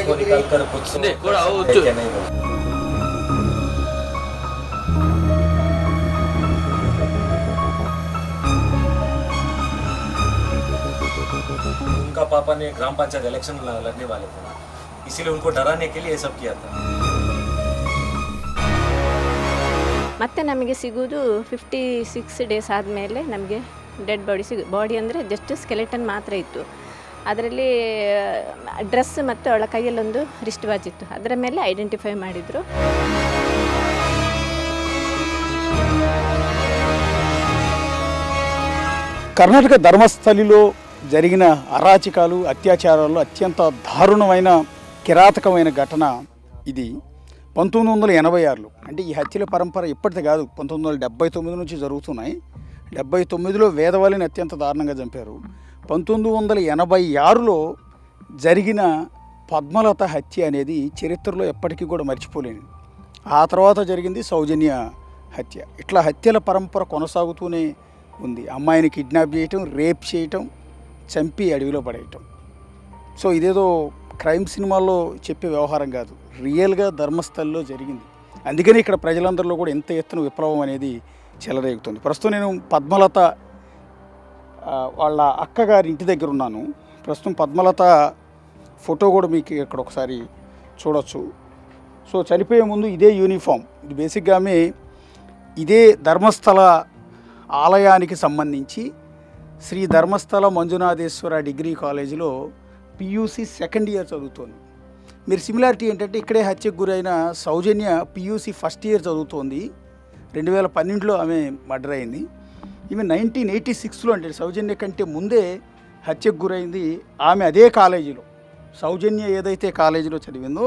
को निकाल कर कुछ क्या नहीं बोला। उनका पापा ने ग्राम पंचायत इलेक्शन लड़ने वाले थे ना, इसीलिए उनको डराने के लिए ये सब किया था। ಮತ್ತೆ ನಮಗೆ ಸಿಗೋದು 56 ಡೇಸ್ ಆದಮೇಲೆ ನಮಗೆ ಡೆಡ್ ಬಾಡಿ ಅಂದರೆ ಜಸ್ಟ್ ಸ್ಕೆಲೆಟನ್ ಮಾತ್ರ ಇತ್ತು. ಅದರಲ್ಲಿ ಡ್ರೆಸ್ ಮತ್ತು ಅವಳ ಕೈಯಲ್ಲೊಂದು ರಿಸ್ಟ್ ವಾಚ್ ಇತ್ತು. ಅದರ ಮೇಲೆ ಐಡೆಂಟಿಫೈ ಮಾಡಿದರು. కర్ణాటక ధర్మస్థలిలో జరిగిన అరాచకాలు అత్యాచారాలు అత్యంత దారుణమైన కిరాతకమైన ఘటన ఇది. 1986లో అంటే ఈ హత్యల పరంపర ఇప్పటిది కాదు, 1979 నుంచి జరుగుతున్నాయి. 79లో వేదవల్లిని అత్యంత దారుణంగా చంపారు. 1986లో జరిగిన పద్మలత హత్య అనేది చరిత్రలో ఎప్పటికీ కూడా మర్చిపోలేని. ఆ తర్వాత జరిగింది సౌజన్య హత్య. ఇట్లా హత్యల పరంపర కొనసాగుతూనే ఉంది. అమ్మాయిని కిడ్నాప్ చేయటం, రేప్ చేయటం, చంపి అడవిలో పడేయటం. సో ఇదేదో క్రైమ్ సినిమాల్లో చెప్పే వ్యవహారం కాదు, రియల్గా ధర్మస్థల్లో జరిగింది. అందుకని ఇక్కడ ప్రజలందరిలో కూడా ఎంత ఎత్తున విప్లవం అనేది చెలరేగుతుంది. ప్రస్తుతం నేను పద్మలత వాళ్ళ అక్కగారి ఇంటి దగ్గర ఉన్నాను. ప్రస్తుతం పద్మలత ఫోటో కూడా మీకు ఇక్కడ ఒకసారి చూడొచ్చు. సో చనిపోయే ముందు ఇదే యూనిఫామ్, ఇది బేసిక్గా ఆమె ఇదే ధర్మస్థల ఆలయానికి సంబంధించి శ్రీ ధర్మస్థల మంజునాథేశ్వర డిగ్రీ కాలేజీలో పియూసీ సెకండ్ ఇయర్ చదువుతోంది. మీరు సిమిలారిటీ ఏంటంటే ఇక్కడే హత్యకు గురైన సౌజన్య పియూసీ ఫస్ట్ ఇయర్ చదువుతోంది. 2012లో ఆమె మర్డర్ అయింది. ఈమె 1986లో అంటే సౌజన్య కంటే ముందే హత్యకు గురైంది. ఆమె అదే కాలేజీలో, సౌజన్య ఏదైతే కాలేజీలో చదివిందో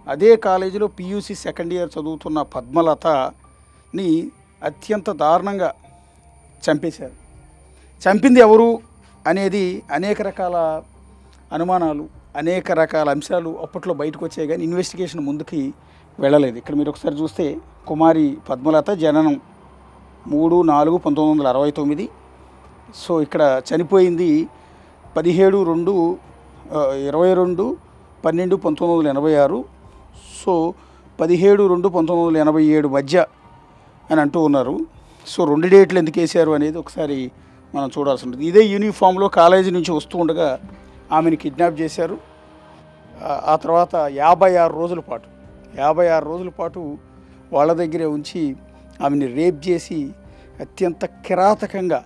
అదే కాలేజీలో పియూసీ సెకండ్ ఇయర్ చదువుతున్న పద్మలతని అత్యంత దారుణంగా చంపేశారు. చంపింది ఎవరు అనేది అనేక రకాల అనుమానాలు, అనేక రకాల అంశాలు అప్పట్లో బయటకు వచ్చాయి, కానీ ఇన్వెస్టిగేషన్ ముందుకి వెళ్ళలేదు. ఇక్కడ మీరు ఒకసారి చూస్తే కుమారి పద్మలత జననం 3/4/1969. సో ఇక్కడ చనిపోయింది 22/12/1986. సో 17/2/1987 మధ్య అని అంటూ ఉన్నారు. సో 2 డేట్లు ఎందుకు వేశారు అనేది ఒకసారి మనం చూడాల్సి ఉంటుంది. ఇదే యూనిఫామ్లో కాలేజీ నుంచి వస్తూ ఉండగా ఆమెను కిడ్నాప్ చేశారు. ఆ తర్వాత 56 రోజుల పాటు వాళ్ళ దగ్గరే ఉంచి ఆమెని రేప్ చేసి అత్యంత కిరాతకంగా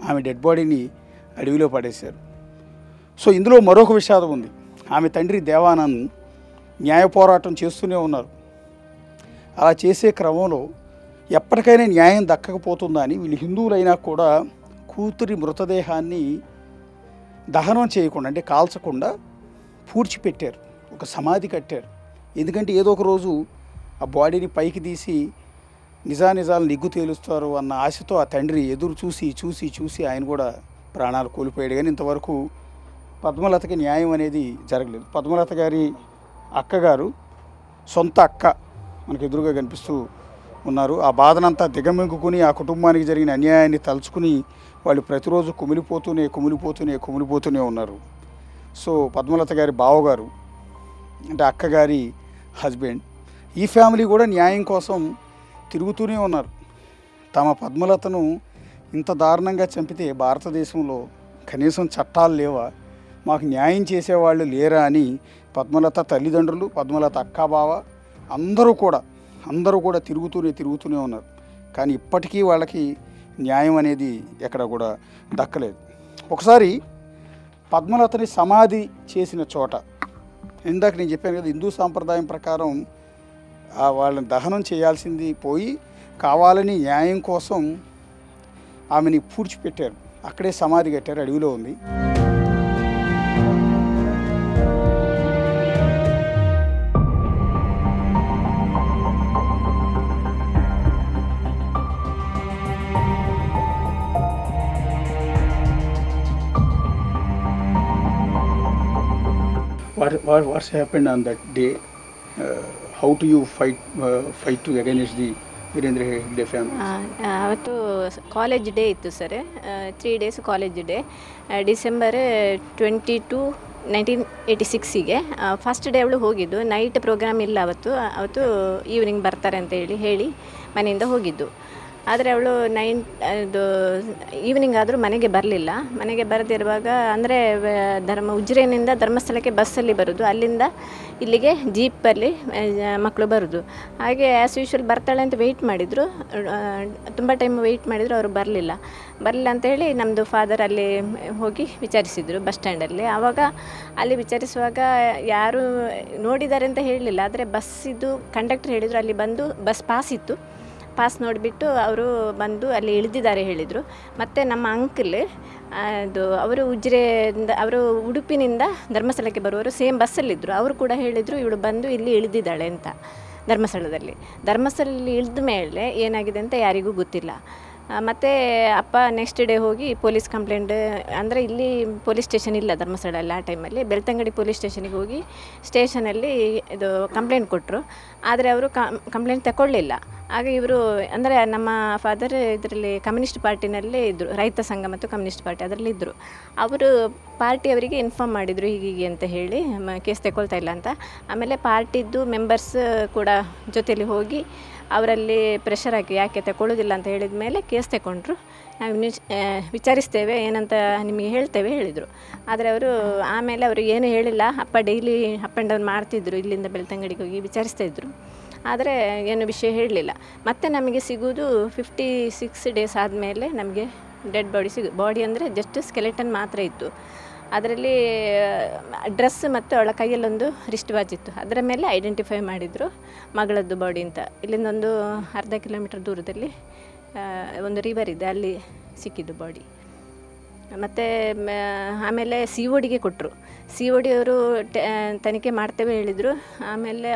ఆమె డెడ్ బాడీని అడవిలో పడేశారు. సో ఇందులో మరొక విషాదం ఉంది. ఆమె తండ్రి దేవానంద్ న్యాయ పోరాటం చేస్తూనే ఉన్నారు. అలా చేసే క్రమంలో ఎప్పటికైనా న్యాయం దక్కకపోతుందా అని వీళ్ళు హిందువులైనా కూడా కూతురి మృతదేహాన్ని దహనం చేయకుండా, అంటే కాల్చకుండా పూడ్చిపెట్టారు, ఒక సమాధి కట్టారు. ఎందుకంటే ఏదో ఒక రోజు ఆ బాడీని పైకి తీసి నిజాలు నిగ్గు తేలుస్తారు అన్న ఆశతో ఆ తండ్రి ఎదురు చూసి ఆయన కూడా ప్రాణాలు కోల్పోయాడు. కానీ ఇంతవరకు పద్మలతకి న్యాయం అనేది జరగలేదు. పద్మలత గారి అక్కగారు, సొంత అక్క మనకు ఎదురుగా కనిపిస్తూ ఉన్నారు. ఆ బాధనంతా దిగమింగుకుని ఆ కుటుంబానికి జరిగిన అన్యాయాన్ని తలుచుకుని వాళ్ళు ప్రతిరోజు కుమిలిపోతూనే ఉన్నారు. సో పద్మలత గారి బావగారు అంటే అక్కగారి హస్బెండ్, ఈ ఫ్యామిలీ కూడా న్యాయం కోసం తిరుగుతూనే ఉన్నారు. తమ పద్మలతను ఇంత దారుణంగా చంపితే భారతదేశంలో కనీసం చట్టాలు లేవా, మాకు న్యాయం చేసేవాళ్ళు లేరా అని పద్మలత తల్లిదండ్రులు, పద్మలత అక్క బావ అందరూ కూడా తిరుగుతూనే ఉన్నారు. కానీ ఇప్పటికీ వాళ్ళకి న్యాయం అనేది ఎక్కడ కూడా దక్కలేదు. ఒకసారి పద్మలతని సమాధి చేసిన చోట, ఇందాక నేను చెప్పాను కదా, హిందూ సాంప్రదాయం ప్రకారం వాళ్ళని దహనం చేయాల్సింది పోయి కావాలని న్యాయం కోసం ఆమెని పూడ్చిపెట్టారు. అక్కడే సమాధి కట్టారు, అడవిలో ఉంది. What's happened on that day? How do you fight to against the Virendra Hegde family? ಅವತ್ತು ಕಾಲೇಜ್ ಡೇ ಇತ್ತು sir, 3 days college day. December 22 1986ಗೆ ಫಸ್ಟ್ ಡೇ ಅವಳು ಹೋಗಿದ್ದು. ನೈಟ್ ಪ್ರೋಗ್ರಾಮ್ ಇಲ್ಲ ಅವತ್ತು ಈವ್ನಿಂಗ್ ಬರ್ತಾರೆ ಅಂತ ಹೇಳಿ ಮನೆಯಿಂದ ಹೋಗಿದ್ದು. ಆದರೆ ಅವಳು ಇದು ಈವ್ನಿಂಗ್ ಆದರೂ ಮನೆಗೆ ಬರಲಿಲ್ಲ. ಮನೆಗೆ ಬರದಿರುವಾಗ ಅಂದರೆ ಉಜಿರೆಯಿಂದ ಧರ್ಮಸ್ಥಳಕ್ಕೆ ಬಸ್ಸಲ್ಲಿ ಬರೋದು, ಅಲ್ಲಿಂದ ಇಲ್ಲಿಗೆ ಜೀಪಲ್ಲಿ ಮಕ್ಕಳು ಬರೋದು. ಹಾಗೆ ಆ್ಯಸ್ ಯೂಶ್ವಲ್ ಬರ್ತಾಳೆ ಅಂತ ವೆಯ್ಟ್ ಮಾಡಿದರು, ತುಂಬ ಟೈಮ್ ವೆಯ್ಟ್ ಮಾಡಿದರು, ಅವರು ಬರಲಿಲ್ಲ ಅಂತ ಹೇಳಿ ನಮ್ಮದು ಫಾದರ್ ಅಲ್ಲಿ ಹೋಗಿ ವಿಚಾರಿಸಿದರು ಬಸ್ ಸ್ಟ್ಯಾಂಡಲ್ಲಿ. ಆವಾಗ ಅಲ್ಲಿ ವಿಚಾರಿಸುವಾಗ ಯಾರು ನೋಡಿದ್ದಾರೆ ಅಂತ ಹೇಳಲಿಲ್ಲ, ಆದರೆ ಬಸ್ಸಿದ್ದು ಕಂಡಕ್ಟರ್ ಹೇಳಿದರು ಅಲ್ಲಿ ಬಂದು ಬಸ್ ಪಾಸ್ ನೋಡಿಬಿಟ್ಟು ಅವರು ಬಂದು ಅಲ್ಲಿ ಇಳಿದಿದ್ದಾರೆ ಹೇಳಿದರು. ಮತ್ತು ನಮ್ಮ ಅಂಕಲ್ ಅವರು ಅವರು ಉಡುಪಿನಿಂದ ಧರ್ಮಸ್ಥಳಕ್ಕೆ ಬರುವವರು ಸೇಮ್ ಬಸ್ಸಲ್ಲಿದ್ದರು. ಅವರು ಕೂಡ ಹೇಳಿದರು ಇವಳು ಬಂದು ಇಲ್ಲಿ ಇಳಿದಿದ್ದಾಳೆ ಅಂತ ಧರ್ಮಸ್ಥಳದಲ್ಲಿ ಇಳಿದ ಮೇಲೆ ಏನಾಗಿದೆ ಅಂತ ಯಾರಿಗೂ ಗೊತ್ತಿಲ್ಲ. ಮತ್ತು ಅಪ್ಪ ನೆಕ್ಸ್ಟ್ ಡೇ ಹೋಗಿ ಪೊಲೀಸ್ ಕಂಪ್ಲೇಂಟ್, ಅಂದರೆ ಇಲ್ಲಿ ಪೊಲೀಸ್ ಸ್ಟೇಷನ್ ಇಲ್ಲ ಧರ್ಮಸ್ಥಳದಲ್ಲಿ ಆ ಟೈಮಲ್ಲಿ, ಬೆಳ್ತಂಗಡಿ ಪೊಲೀಸ್ ಸ್ಟೇಷನಿಗೆ ಹೋಗಿ ಸ್ಟೇಷನಲ್ಲಿ ಇದು ಕಂಪ್ಲೇಂಟ್ ಕೊಟ್ಟರು. ಆದರೆ ಅವರು ಕಂಪ್ಲೇಂಟ್ ತಗೊಳ್ಳಿಲ್ಲ. ಆಗ ಇವರು ಅಂದರೆ ನಮ್ಮ ಫಾದರ್ ಇದರಲ್ಲಿ ಕಮ್ಯುನಿಸ್ಟ್ ಪಾರ್ಟಿನಲ್ಲಿ ಇದ್ದರು, ರೈತ ಸಂಘ ಮತ್ತು ಕಮ್ಯುನಿಸ್ಟ್ ಪಾರ್ಟಿ ಅದರಲ್ಲಿ ಇದ್ದರು. ಅವರು ಪಾರ್ಟಿಯವರಿಗೆ ಇನ್ಫಾರ್ಮ್ ಮಾಡಿದರು ಹೀಗೆ ಅಂತ ಹೇಳಿ ಕೇಸ್ ತಗೊಳ್ತಾ ಇಲ್ಲ ಅಂತ. ಆಮೇಲೆ ಪಾರ್ಟಿದ್ದು ಮೆಂಬರ್ಸ್ ಕೂಡ ಜೊತೆಯಲ್ಲಿ ಹೋಗಿ ಅವರಲ್ಲಿ ಪ್ರೆಷರ್ ಹಾಕಿ ಯಾಕೆ ತಗೊಳ್ಳೋದಿಲ್ಲ ಅಂತ ಹೇಳಿದ ಮೇಲೆ ಕೇಸ್ ತಗೊಂಡ್ರು. ನಾವು ವಿಚಾರಿಸ್ತೇವೆ, ಏನಂತ ನಿಮಗೆ ಹೇಳ್ತೇವೆ ಹೇಳಿದರು. ಆದರೆ ಆಮೇಲೆ ಅವರು ಏನು ಹೇಳಿಲ್ಲ. ಅಪ್ಪ ಡೈಲಿ ಅಪ್ ಆ್ಯಂಡ್ ಡೌನ್ ಮಾಡ್ತಿದ್ರು, ಇಲ್ಲಿಂದ ಬೆಳ್ತಂಗಡಿಗೆ ಹೋಗಿ ವಿಚಾರಿಸ್ತಾಯಿದ್ರು. ಆದರೆ ಏನು ವಿಷಯ ಹೇಳಲಿಲ್ಲ. ಮತ್ತು ನಮಗೆ ಸಿಗೋದು 56 ಡೇಸ್ ಆದಮೇಲೆ ನಮಗೆ ಡೆಡ್ ಬಾಡಿ ಅಂದರೆ ಜಸ್ಟ್ ಸ್ಕೆಲೆಟನ್ ಮಾತ್ರ ಇತ್ತು. ಅದರಲ್ಲಿ ಡ್ರೆಸ್ ಮತ್ತು ಅವಳ ಕೈಯಲ್ಲೊಂದು ರಿಸ್ಟ್ ವಾಚ್ ಇತ್ತು. ಅದರ ಮೇಲೆ ಐಡೆಂಟಿಫೈ ಮಾಡಿದರು ಮಗಳದ್ದು ಬಾಡಿ ಅಂತ. ಇಲ್ಲಿಂದ ಒಂದು ಅರ್ಧ ಕಿಲೋಮೀಟರ್ ದೂರದಲ್ಲಿ ಒಂದು ರಿವರ್ ಇದೆ, ಅಲ್ಲಿ ಸಿಕ್ಕಿದ್ದು ಬಾಡಿ. ಮತ್ತು ಆಮೇಲೆ COD ಗೆ ಕೊಟ್ಟರು. COD ಅವರು ತನಿಖೆ ಮಾಡ್ತೇವೆ ಹೇಳಿದರು. ಆಮೇಲೆ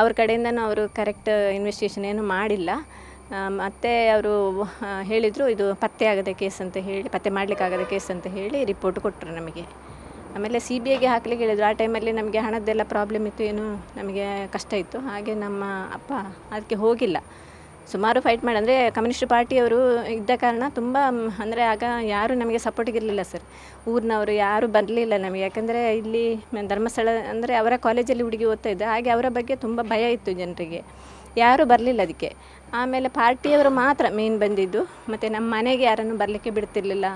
ಅವ್ರ ಕಡೆಯಿಂದನೂ ಅವರು ಕರೆಕ್ಟ್ ಇನ್ವೆಸ್ಟಿಗೇಷನ್ ಏನೂ ಮಾಡಿಲ್ಲ. ಮತ್ತು ಅವರು ಹೇಳಿದರು ಇದು ಪತ್ತೆ ಮಾಡಲಿಕ್ಕಾಗದ ಕೇಸ್ ಅಂತ ಹೇಳಿ ರಿಪೋರ್ಟ್ ಕೊಟ್ಟರು ನಮಗೆ. ಆಮೇಲೆ CBIಗೆ ಹಾಕ್ಲಿಕ್ಕೆ ಹೇಳಿದರು. ಆ ಟೈಮಲ್ಲಿ ನಮಗೆ ಹಣದ್ದೆಲ್ಲ ಪ್ರಾಬ್ಲಮ್ ಇತ್ತು, ಏನು ನಮಗೆ ಕಷ್ಟ ಇತ್ತು. ಹಾಗೆ ನಮ್ಮ ಅಪ್ಪ ಅದಕ್ಕೆ ಹೋಗಿಲ್ಲ. ಸುಮಾರು ಫೈಟ್ ಮಾಡಿ, ಅಂದರೆ ಕಮ್ಯುನಿಸ್ಟ್ ಪಾರ್ಟಿಯವರು ಇದ್ದ ಕಾರಣ ತುಂಬ, ಅಂದರೆ ಆಗ ಯಾರೂ ನಮಗೆ ಸಪೋರ್ಟಿಗೆ ಇರಲಿಲ್ಲ ಸರ್. ಊರಿನವರು ಯಾರೂ ಬರಲಿಲ್ಲ ನಮಗೆ. ಯಾಕಂದರೆ ಇಲ್ಲಿ ಧರ್ಮಸ್ಥಳ ಅಂದರೆ ಅವರ ಕಾಲೇಜಲ್ಲಿ ಹುಡುಗಿ ಓದ್ತಾ ಇದ್ದ, ಹಾಗೆ ಅವರ ಬಗ್ಗೆ ತುಂಬ ಭಯ ಇತ್ತು ಜನರಿಗೆ, ಯಾರೂ ಬರಲಿಲ್ಲ ಅದಕ್ಕೆ. ಆಮೇಲೆ ಪಾರ್ಟಿಯವರು ಮಾತ್ರ ಮೇನ್ ಬಂದಿದ್ದು. ಮತ್ತು ನಮ್ಮ ಮನೆಗೆ ಯಾರನ್ನು ಬರಲಿಕ್ಕೆ ಬಿಡ್ತಿರ್ಲಿಲ್ಲ.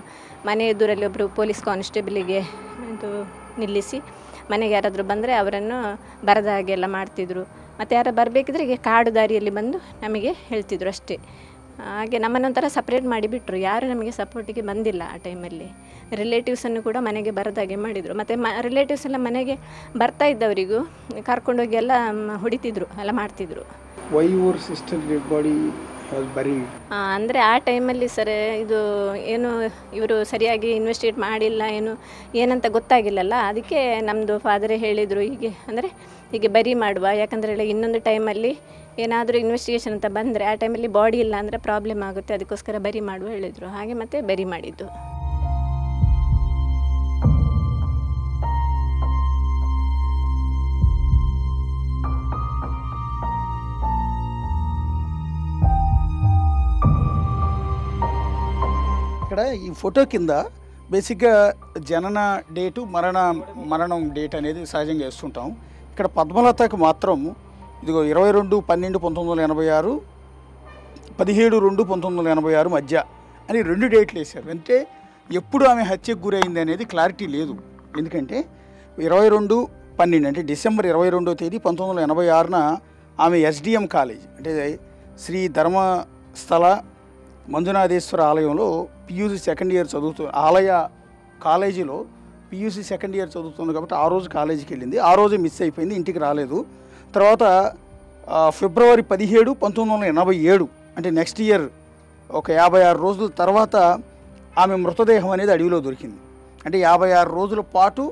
ಮನೆ ಎದುರಲ್ಲಿ ಒಬ್ಬರು ಪೊಲೀಸ್ ಕಾನ್ಸ್ಟೇಬಲಿಗೆ ನಿಲ್ಲಿಸಿ ಮನೆಗೆ ಯಾರಾದರೂ ಬಂದರೆ ಅವರನ್ನು ಬರದ ಹಾಗೆ ಎಲ್ಲ ಮಾಡ್ತಿದ್ರು. ಮತ್ತು ಯಾರು ಬರಬೇಕಿದ್ರೆ ಈಗ ಕಾಡು ದಾರಿಯಲ್ಲಿ ಬಂದು ನಮಗೆ ಹೇಳ್ತಿದ್ರು ಅಷ್ಟೇ. ಹಾಗೆ ನಮ್ಮನ್ನೊಂಥರ ಸಪ್ರೇಟ್ ಮಾಡಿಬಿಟ್ರು. ಯಾರು ನಮಗೆ ಸಪೋರ್ಟಿಗೆ ಬಂದಿಲ್ಲ ಆ ಟೈಮಲ್ಲಿ. ರಿಲೇಟಿವ್ಸನ್ನು ಕೂಡ ಮನೆಗೆ ಬರದಾಗೆ ಮಾಡಿದರು. ಮತ್ತು ರಿಲೇಟಿವ್ಸ್ ಎಲ್ಲ ಮನೆಗೆ ಬರ್ತಾ ಇದ್ದವರಿಗೂ ಕರ್ಕೊಂಡೋಗಿ ಎಲ್ಲ ಹೊಡಿತಿದ್ರು, ಎಲ್ಲ ಮಾಡ್ತಿದ್ರು. Why your sister dead body has buried? ಅಂದರೆ ಆ ಟೈಮಲ್ಲಿ ಸರ್ ಇದು ಏನು ಇವರು ಸರಿಯಾಗಿ ಇನ್ವೆಸ್ಟಿಗೇಟ್ ಮಾಡಿಲ್ಲ, ಏನಂತ ಗೊತ್ತಾಗಿಲ್ಲಲ್ಲ. ಅದಕ್ಕೆ ನಮ್ಮದು ಫಾದರೇ ಹೇಳಿದರು ಹೀಗೆ ಬರಿ ಮಾಡುವ. ಯಾಕಂದರೆ ಇನ್ನೊಂದು ಟೈಮಲ್ಲಿ ಏನಾದರೂ ಇನ್ವೆಸ್ಟಿಗೇಷನ್ ಅಂತ ಬಂದರೆ ಆ ಟೈಮಲ್ಲಿ ಬಾಡಿ ಇಲ್ಲ ಅಂದರೆ ಪ್ರಾಬ್ಲಮ್ ಆಗುತ್ತೆ, ಅದಕ್ಕೋಸ್ಕರ ಬರಿ ಮಾಡುವ ಹೇಳಿದರು. ಹಾಗೆ ಮತ್ತೆ ಬರಿ ಮಾಡಿದ್ದು. ఇక్కడ ఈ ఫోటో కింద బేసిక్గా జనన డేటు మరణం డేట్ అనేది సహజంగా వేస్తుంటాం. ఇక్కడ పద్మలతకు మాత్రం ఇదిగో 22/12/1986, 17/2/1986 మధ్య అని 2 డేట్లు వేశారు. అంటే ఎప్పుడు ఆమె హత్యకు గురైంది అనేది క్లారిటీ లేదు. ఎందుకంటే 22/12 అంటే డిసెంబర్ 22వ తేదీ 1986న ఆమె SDM కాలేజ్ అంటే శ్రీ ధర్మస్థల మంజునాథేశ్వర ఆలయంలో PUC సెకండ్ ఇయర్ కాలేజీలో PUC సెకండ్ ఇయర్ చదువుతుంది కాబట్టి ఆ రోజు కాలేజీకి వెళ్ళింది. ఆ రోజే మిస్ అయిపోయింది, ఇంటికి రాలేదు. తర్వాత ఫిబ్రవరి 17, 1987 అంటే నెక్స్ట్ ఇయర్ ఒక 56 రోజుల తర్వాత ఆమె మృతదేహం అనేది అడవిలో దొరికింది. అంటే 56 రోజుల పాటు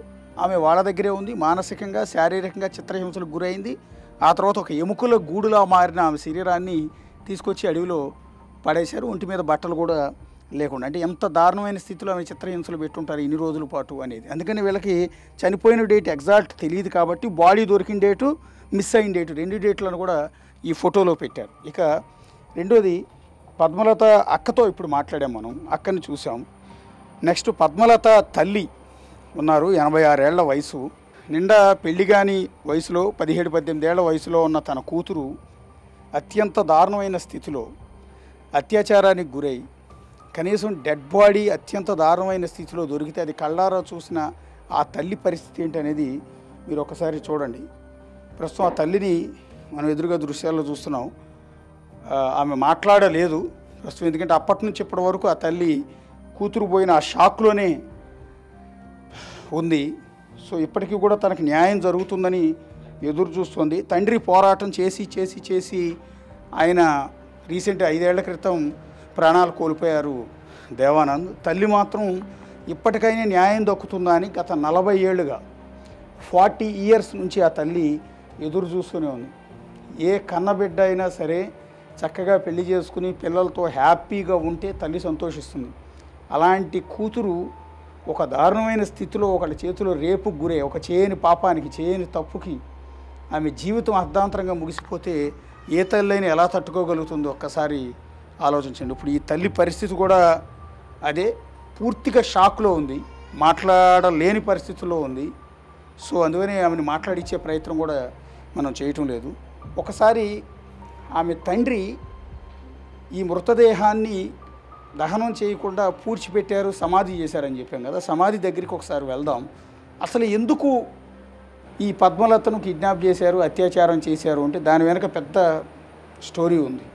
ఆమె వాళ్ళ దగ్గరే ఉంది. మానసికంగా శారీరకంగా చిత్రహింసలకు గురైంది. ఆ తర్వాత ఒక ఎముకల గూడులా మారిన ఆమె శరీరాన్ని తీసుకొచ్చి అడవిలో పడేశారు. ఒంటి మీద బట్టలు కూడా లేకుండా. అంటే ఎంత దారుణమైన స్థితిలో ఆమె చిత్రహింసలు పెట్టుంటారు ఇన్ని రోజుల పాటు అనేది. అందుకని వీళ్ళకి చనిపోయిన డేట్ ఎగ్జాక్ట్ తెలియదు కాబట్టి బాడీ దొరికిన డేటు, మిస్ అయిన డేటు 2 డేట్లను కూడా ఈ ఫోటోలో పెట్టారు. ఇక రెండోది పద్మలత అక్కతో ఇప్పుడు మాట్లాడాం మనం, అక్కని చూసాం. నెక్స్ట్ పద్మలత తల్లి ఉన్నారు. 86 ఏళ్ల వయసు. నిండా పెళ్లి కాని వయసులో 17-18 ఏళ్ల వయసులో ఉన్న తన కూతురు అత్యంత దారుణమైన స్థితిలో అత్యాచారానికి గురై కనీసం డెడ్ బాడీ అత్యంత దారుణమైన స్థితిలో దొరికితే అది కళ్ళారా చూసిన ఆ తల్లి పరిస్థితి ఏంటనేది మీరు ఒకసారి చూడండి. ప్రస్తుతం ఆ తల్లిని మనం ఎదురుగా దృశ్యాల్లో చూస్తున్నాం. ఆమె మాట్లాడలేదు ప్రస్తుతం, ఎందుకంటే అప్పటి నుంచి ఇప్పటి వరకు ఆ తల్లి కూతురు పోయిన ఆ షాక్లోనే ఉంది. సో ఇప్పటికీ కూడా తనకు న్యాయం జరుగుతుందని ఎదురు చూస్తుంది. తండ్రి పోరాటం చేసి ఆయన రీసెంట్ 5 ఏళ్ల క్రితం ప్రాణాలు కోల్పోయారు దేవానంద్. తల్లి మాత్రం ఇప్పటికైనా న్యాయం దక్కుతుందా అని గత 40 ఏళ్ళుగా 40 ఇయర్స్ నుంచి ఆ తల్లి ఎదురు చూస్తూనే ఉంది. ఏ కన్నబిడ్డ అయినా సరే చక్కగా పెళ్లి చేసుకుని పిల్లలతో హ్యాపీగా ఉంటే తల్లి సంతోషిస్తుంది. అలాంటి కూతురు ఒక దారుణమైన స్థితిలో ఒకళ్ళ చేతిలో రేపుకు గురే, ఒక చేయని పాపానికి, చేయని తప్పుకి ఆమె జీవితం అర్ధాంతరంగా ముగిసిపోతే ఏ తల్లైనా ఎలా తట్టుకోగలుగుతుందో ఒక్కసారి ఆలోచించండి. ఇప్పుడు ఈ తల్లి పరిస్థితి కూడా అదే, పూర్తిగా షాక్లో ఉంది, మాట్లాడలేని పరిస్థితుల్లో ఉంది. సో అందుకని ఆమెను మాట్లాడించే ప్రయత్నం కూడా మనం చేయటం లేదు. ఒకసారి ఆమె తండ్రి ఈ మృతదేహాన్ని దహనం చేయకుండా పూడ్చిపెట్టారు, సమాధి చేశారని చెప్పాం కదా. సమాధి దగ్గరికి ఒకసారి వెళ్దాం. అసలు ఎందుకు ఈ పద్మలతను కిడ్నాప్ చేశారు, అత్యాచారం చేశారు అంటే దాని వెనక పెద్ద స్టోరీ ఉంది.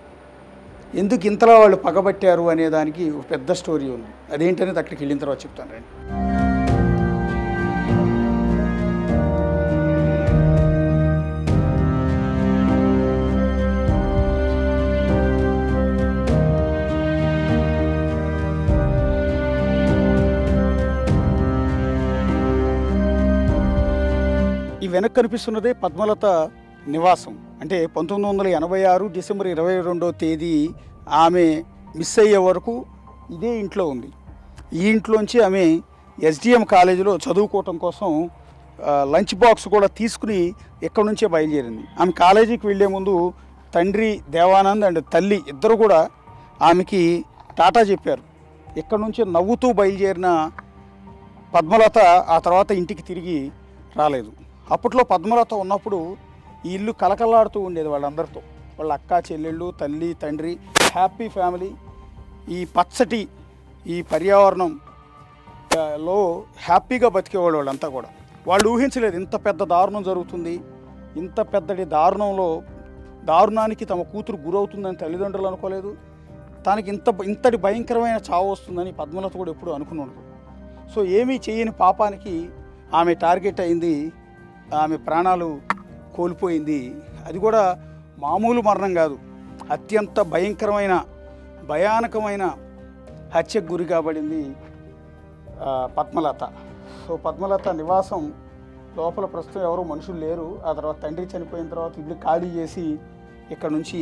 ఎందుకు ఇంతలో వాళ్ళు పగబట్టారు అనే దానికి ఒక పెద్ద స్టోరీ ఉంది. అదేంటనేది అక్కడికి వెళ్ళిన తర్వాత చెప్తాను రండి. ఈ వెనక్కి కనిపిస్తున్నదే పద్మలత నివాసం. అంటే 1986 డిసెంబర్ 22వ తేదీ ఆమె మిస్ అయ్యే వరకు ఇదే ఇంట్లో ఉంది. ఈ ఇంట్లోంచి ఆమె SDM కాలేజీలో చదువుకోవటం కోసం లంచ్ బాక్స్ కూడా తీసుకుని ఎక్కడి నుంచే బయలుదేరింది. ఆమె కాలేజీకి వెళ్ళే ముందు తండ్రి దేవానంద్ అండ్ తల్లి ఇద్దరు కూడా ఆమెకి టాటా చెప్పారు. ఎక్కడి నుంచి నవ్వుతూ బయలుదేరిన పద్మలత ఆ తర్వాత ఇంటికి తిరిగి రాలేదు. అప్పట్లో పద్మలత ఉన్నప్పుడు ఈ ఇల్లు కలకలాడుతూ ఉండేది వాళ్ళందరితో, వాళ్ళ అక్క చెల్లెళ్ళు, తల్లి తండ్రి, హ్యాపీ ఫ్యామిలీ. ఈ పచ్చటి ఈ పర్యావరణంలో హ్యాపీగా బతికేవాళ్ళు వాళ్ళంతా కూడా. వాళ్ళు ఊహించలేదు ఇంత పెద్ద దారుణం జరుగుతుంది, ఇంత పెద్దటి దారుణానికి తమ కూతురు గురవుతుందని తల్లిదండ్రులు అనుకోలేదు. తనకి ఇంతటి భయంకరమైన చావు వస్తుందని పద్మలత కూడా ఎప్పుడు అనుకుని ఉండదు. సో ఏమీ చేయని పాపానికి ఆమె టార్గెట్ అయింది, ఆమె ప్రాణాలు కోల్పోయింది. అది కూడా మామూలు మరణం కాదు, అత్యంత భయానకమైన హత్యకు గురి కాబడింది పద్మలత. సో పద్మలత నివాసం లోపల ప్రస్తుతం ఎవరు మనుషులు లేరు. ఆ తర్వాత తండ్రి చనిపోయిన తర్వాత ఇల్లు ఖాళీ చేసి ఇక్కడ నుంచి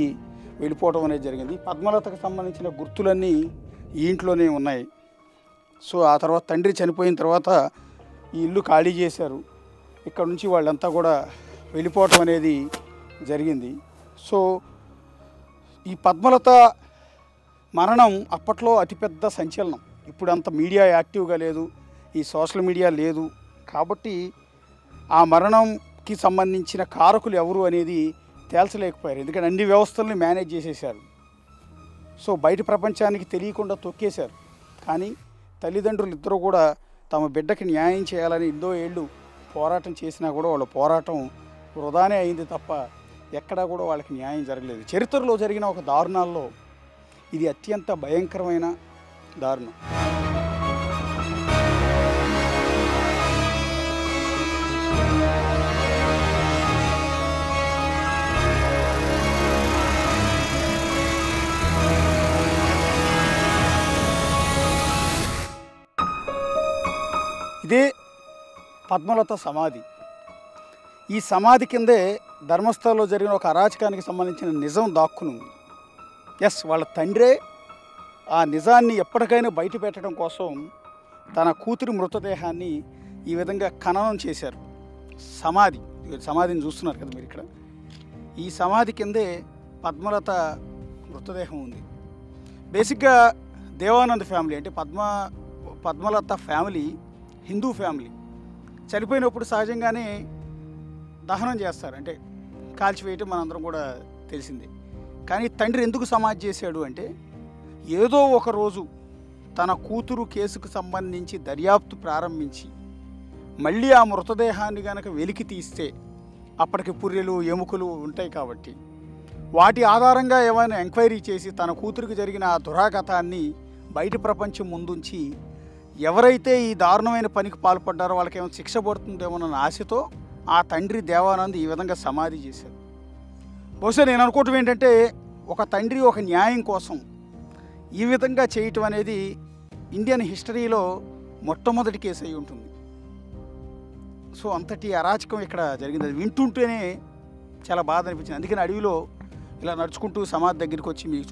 వెళ్ళిపోవడం అనేది జరిగింది. పద్మలతకు సంబంధించిన గుర్తులన్నీ ఈ ఇంట్లోనే ఉన్నాయి. సో ఆ తర్వాత తండ్రి చనిపోయిన తర్వాత ఈ ఇల్లు ఖాళీ చేశారు. ఇక్కడ నుంచి వాళ్ళంతా కూడా వెళ్ళిపోవటం అనేది జరిగింది. సో ఈ పద్మలత మరణం అప్పట్లో అతిపెద్ద సంచలనం. ఇప్పుడు అంత మీడియా యాక్టివ్గా లేదు, ఈ సోషల్ మీడియా లేదు కాబట్టి ఆ మరణంకి సంబంధించిన కారకులు ఎవరు అనేది తేల్చలేకపోయారు. ఎందుకంటే అన్ని వ్యవస్థల్ని మేనేజ్ చేసేసారు. సో బయట ప్రపంచానికి తెలియకుండా తొక్కేశారు. కానీ తల్లిదండ్రులు ఇద్దరు కూడా తమ బిడ్డకి న్యాయం చేయాలని ఎన్నో ఏళ్ళు పోరాటం చేసినా కూడా వాళ్ళ పోరాటం వృధానే అయింది తప్ప ఎక్కడా కూడా వాళ్ళకి న్యాయం జరగలేదు. చరిత్రలో జరిగిన ఒక దారుణాల్లో ఇది అత్యంత భయంకరమైన దారుణం. ఇదే పద్మలత సమాధి. ఈ సమాధి కిందే ధర్మస్థలంలో జరిగిన ఒక అరాచకానికి సంబంధించిన నిజం దాక్కుని ఉంది. ఎస్, వాళ్ళ తండ్రే ఆ నిజాన్ని ఎప్పటికైనా బయట పెట్టడం కోసం తన కూతురి మృతదేహాన్ని ఈ విధంగా ఖననం చేశారు. సమాధిని చూస్తున్నారు కదా మీరు ఇక్కడ. ఈ సమాధి కిందే పద్మలత మృతదేహం ఉంది. బేసిక్గా దేవానంద్ ఫ్యామిలీ అంటే పద్మలత ఫ్యామిలీ హిందూ ఫ్యామిలీ. చనిపోయినప్పుడు సహజంగానే దహనం చేస్తారు, అంటే కాల్చివేయటం మనందరం కూడా తెలిసిందే. కానీ తండ్రి ఎందుకు సమాధి చేశాడు అంటే, ఏదో ఒక రోజు తన కూతురు కేసుకు సంబంధించి దర్యాప్తు ప్రారంభించి మళ్ళీ ఆ మృతదేహాన్ని కనుక వెలికి తీస్తే అప్పటికి పుర్రెలు ఎముకలు ఉంటాయి కాబట్టి వాటి ఆధారంగా ఏమైనా ఎంక్వైరీ చేసి తన కూతురికి జరిగిన ఆ దురాఘాతాన్ని బయట ప్రపంచం ముందుంచి ఎవరైతే ఈ దారుణమైన పనికి పాల్పడ్డారో వాళ్ళకి ఏమైనా శిక్ష పడుతుందేమోనన్న ఆశతో ఆ తండ్రి దేవానంద్ ఈ విధంగా సమాధి చేశారు. బహుశా నేను అనుకోవటం ఏంటంటే, ఒక తండ్రి ఒక న్యాయం కోసం ఈ విధంగా చేయటం అనేది ఇండియన్ హిస్టరీలో మొట్టమొదటి కేసు అయి ఉంటుంది. సో అంతటి అరాచకం ఇక్కడ జరిగింది. అది వింటుంటేనే చాలా బాధ అనిపించింది. అందుకని అడవిలో ఇలా నడుచుకుంటూ సమాధి దగ్గరికి వచ్చి మీకు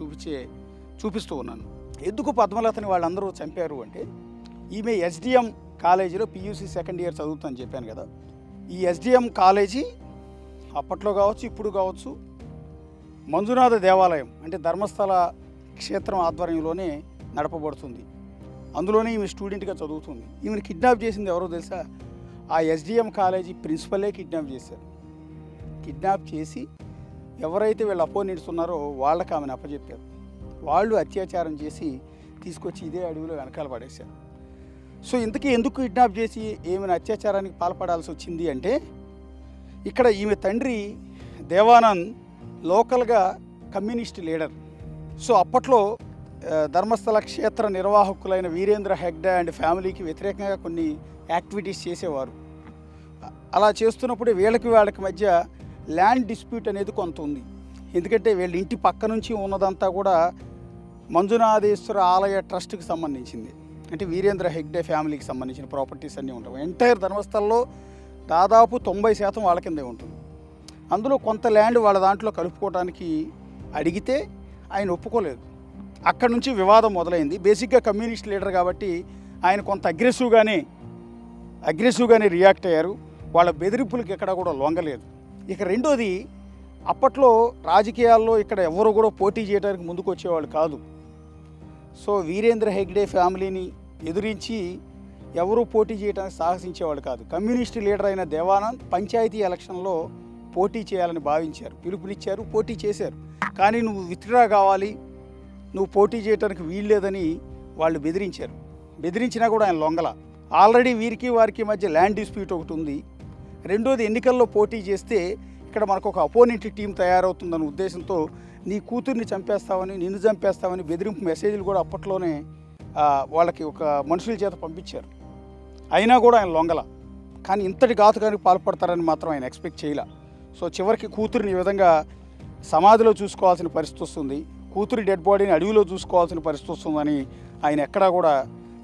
చూపిస్తూ ఉన్నాను. ఎందుకు పద్మలతని వాళ్ళందరూ చంపారు అంటే, ఈమె ఎస్డిఎం కాలేజీలో పియూసీ సెకండ్ ఇయర్ చదువుతుందని చెప్పాను కదా. ఈ ఎస్డిఎం కాలేజీ అప్పట్లో కావచ్చు, ఇప్పుడు కావచ్చు, మంజునాథ దేవాలయం అంటే ధర్మస్థల క్షేత్రం ఆధ్వర్యంలోనే నడపబడుతుంది. అందులోనే ఈమె స్టూడెంట్గా చదువుతుంది. ఈమెను కిడ్నాప్ చేసింది ఎవరో తెలుసా? ఆ ఎస్డిఎం కాలేజీ ప్రిన్సిపలే కిడ్నాప్ చేశారు. కిడ్నాప్ చేసి ఎవరైతే వీళ్ళు అపోనెంట్స్ ఉన్నారో వాళ్ళకి ఆమెను అప్పచెప్పారు. వాళ్ళు అత్యాచారం చేసి తీసుకొచ్చి ఇదే అడవిలో వెనకాల పడేశారు. సో ఇంతకీ ఎందుకు కిడ్నాప్ చేసి ఈమెను అత్యాచారానికి పాల్పడాల్సి వచ్చింది అంటే, ఇక్కడ ఈమె తండ్రి దేవానంద్ లోకల్గా కమ్యూనిస్ట్ లీడర్. సో అప్పట్లో ధర్మస్థల క్షేత్ర నిర్వాహకులైన వీరేంద్ర హెగ్డే అండ్ ఫ్యామిలీకి వ్యతిరేకంగా కొన్ని యాక్టివిటీస్ చేసేవారు. అలా చేస్తున్నప్పుడు వాళ్ళకి మధ్య ల్యాండ్ డిస్ప్యూట్ అనేది కొంత ఉంది. ఎందుకంటే వీళ్ళ ఇంటి పక్క నుంచి ఉన్నదంతా కూడా మంజునాథేశ్వర ఆలయ ట్రస్ట్కి సంబంధించింది. అంటే వీరేంద్ర హెగ్డే ఫ్యామిలీకి సంబంధించిన ప్రాపర్టీస్ అన్నీ ఉంటాయి. ఎంటైర్ ధర్మస్థలంలో దాదాపు 90% వాళ్ళ కిందే ఉంటుంది. అందులో కొంత ల్యాండ్ వాళ్ళ దాంట్లో కలుపుకోవడానికి అడిగితే ఆయన ఒప్పుకోలేదు. అక్కడి నుంచి వివాదం మొదలైంది. బేసిక్గా కమ్యూనిస్ట్ లీడర్ కాబట్టి ఆయన కొంత అగ్రెసివ్గానే రియాక్ట్ అయ్యారు. వాళ్ళ బెదిరింపులకి ఎక్కడా కూడా లొంగలేదు. ఇక రెండోది, అప్పట్లో రాజకీయాల్లో ఇక్కడ ఎవరు కూడా పోటీ చేయడానికి ముందుకు వచ్చేవాళ్ళు కాదు. సో వీరేంద్ర హెగ్డే ఫ్యామిలీని ఎదిరించి ఎవరూ పోటీ చేయడానికి సాహసించేవాళ్ళు కాదు. కమ్యూనిస్ట్ లీడర్ అయిన దేవానంద్ పంచాయతీ ఎలక్షన్లో పోటీ చేయాలని భావించారు, పిలుపునిచ్చారు, పోటీ చేశారు. కానీ నువ్వు విత్డ్రా కావాలి, నువ్వు పోటీ చేయడానికి వీల్లేదని వాళ్ళు బెదిరించారు. బెదిరించినా కూడా ఆయన లొంగల. ఆల్రెడీ వీరికి వారికి మధ్య ల్యాండ్ డిస్ప్యూట్ ఒకటి ఉంది. రెండోది, ఎన్నికల్లో పోటీ చేస్తే ఇక్కడ మనకు ఒక అపోనెంట్ టీం తయారవుతుందన్న ఉద్దేశంతో నీ కూతుర్ని చంపేస్తామని, నిన్ను చంపేస్తామని బెదిరింపు మెసేజ్లు కూడా అప్పట్లోనే వాళ్ళకి ఒక మనుషుల చేత పంపించారు. అయినా కూడా ఆయన లొంగల. కానీ ఇంతటి ఘాతుకానికి పాల్పడతారని మాత్రం ఆయన ఎక్స్పెక్ట్ చేయలే. సో చివరికి కూతురిని ఈ విధంగా సమాధిలో చూసుకోవాల్సిన పరిస్థితి వస్తుంది, కూతురి డెడ్ బాడీని అడవిలో చూసుకోవాల్సిన పరిస్థితి వస్తుందని ఆయన ఎక్కడా కూడా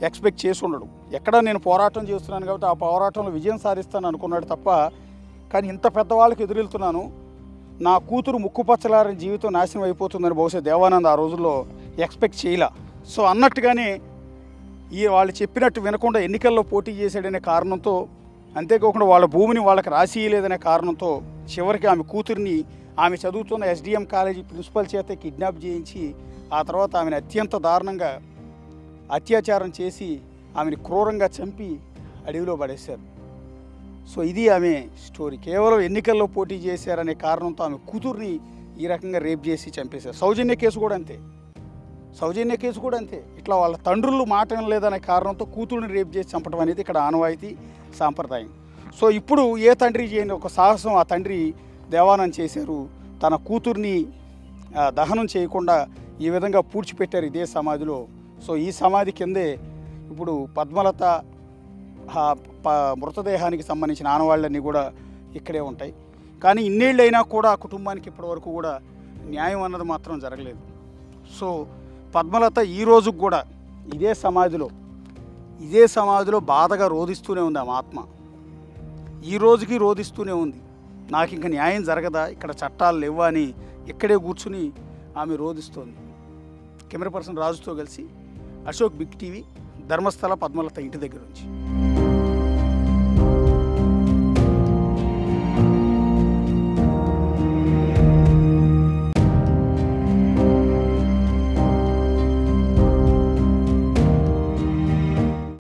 ఎక్స్పెక్ట్ చేసి ఉండడు. ఎక్కడా నేను పోరాటం చేస్తున్నాను కాబట్టి ఆ పోరాటంలో విజయం సాధిస్తాను అనుకున్నాడు తప్ప, కానీ ఇంత పెద్దవాళ్ళకి ఎదురెళ్తున్నాను, నా కూతురు ముక్కుపచ్చలారని జీవితం నాశనం అయిపోతుందని బహుశా దేవానంద్ ఆ రోజుల్లో ఎక్స్పెక్ట్ చేయలే. సో అన్నట్టుగానే వాళ్ళు చెప్పినట్టు వినకుండా ఎన్నికల్లో పోటీ చేశాడనే కారణంతో, అంతేకాకుండా వాళ్ళ భూమిని వాళ్ళకి రాసియలేదనే కారణంతో చివరికి ఆమె కూతురిని ఆమె చదువుతున్న ఎస్డిఎం కాలేజీ ప్రిన్సిపల్ చేత కిడ్నాప్ చేయించి ఆ తర్వాత ఆమెను అత్యంత దారుణంగా అత్యాచారం చేసి ఆమెను క్రూరంగా చంపి అడవిలో పడేశారు. సో ఇది ఆమె స్టోరీ. కేవలం ఎన్నికల్లో పోటీ చేశారనే కారణంతో ఆమె కూతుర్ని ఈ రకంగా రేప్ చేసి చంపేశారు. సౌజన్య కేసు కూడా అంతే. ఇట్లా వాళ్ళ తండ్రులు మాట వినలేదనే కారణంతో కూతుర్ని రేప్ చేసి చంపడం అనేది ఇక్కడ ఆనవాయితీ, సాంప్రదాయం. సో ఇప్పుడు ఏ తండ్రి చేయని ఒక సాహసం ఆ తండ్రి దేవానంద్ చేశారు. తన కూతుర్ని దహనం చేయకుండా ఈ విధంగా పూడ్చిపెట్టారు ఇదే సమాధిలో. సో ఈ సమాధి కిందే ఇప్పుడు పద్మలత మృతదేహానికి సంబంధించిన ఆనవాళ్ళన్నీ కూడా ఇక్కడే ఉంటాయి. కానీ ఇన్నేళ్ళైనా కూడా ఆ కుటుంబానికి ఇప్పటివరకు కూడా న్యాయం అన్నది మాత్రం జరగలేదు. సో పద్మలత ఈ రోజుకు కూడా ఇదే సమాధిలో బాధగా రోధిస్తూనే ఉంది. ఆమె ఆత్మ ఈ రోజుకి రోధిస్తూనే ఉంది. నాకు ఇంకా న్యాయం జరగదా, ఇక్కడ చట్టాలు లేవా అని ఇక్కడే కూర్చుని ఆమె రోధిస్తోంది. కెమెరా పర్సన్ రాజుతో కలిసి అశోక్, బిగ్ టీవీ, ధర్మస్థల పద్మలత ఇంటి దగ్గర నుంచి.